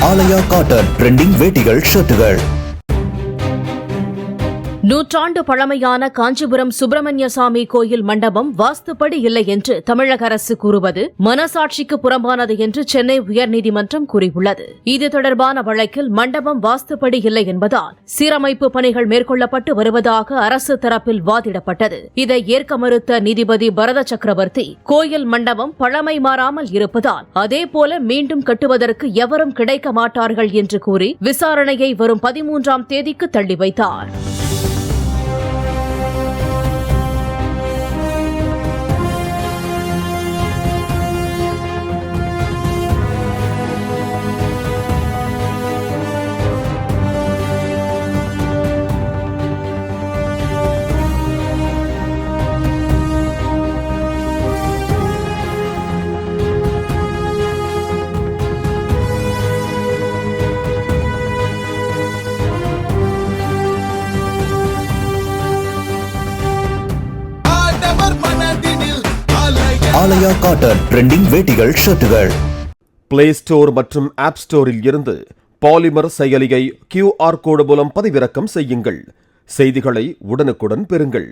ஆலயா cotton trending வேட்டிகள் ஷர்ட்டுகள். நூற்றாண்டு பழமையான காஞ்சிபுரம் சுப்பிரமணியசாமி கோயில் மண்டபம் வாஸ்துப்படி இல்லை என்று தமிழக அரசு கூறுவது மனசாட்சிக்கு புறம்பானது என்று சென்னை உயர்நீதிமன்றம் கூறியுள்ளது. இது தொடர்பான வழக்கில் மண்டபம் வாஸ்துப்படி இல்லை என்பதால் சீரமைப்பு பணிகள் மேற்கொள்ளப்பட்டு வருவதாக அரசு தரப்பில் வாதிடப்பட்டது. இதை ஏற்க மறுத்த நீதிபதி பரத சக்கரவர்த்தி கோயில் மண்டபம் பழமை மாறாமல் இருப்பதால் அதேபோல மீண்டும் கட்டுவதற்கு எவரும் கிடைக்க மாட்டார்கள் என்று கூறி விசாரணையை வரும் 13ஆம் தேதிக்கு தள்ளி வைத்தார். ஆலயா காட்டன் ட்ரெண்டிங் வேட்டிகள் ஷர்ட்டுகள். பிளே ஸ்டோர் மற்றும் ஆப் ஸ்டோரில் இருந்து பாலிமர் செயலியை QR கோடு மூலம் பதிவிறக்கம் செய்யுங்கள். செய்திகளை உடனுக்குடன் பெறுங்கள்.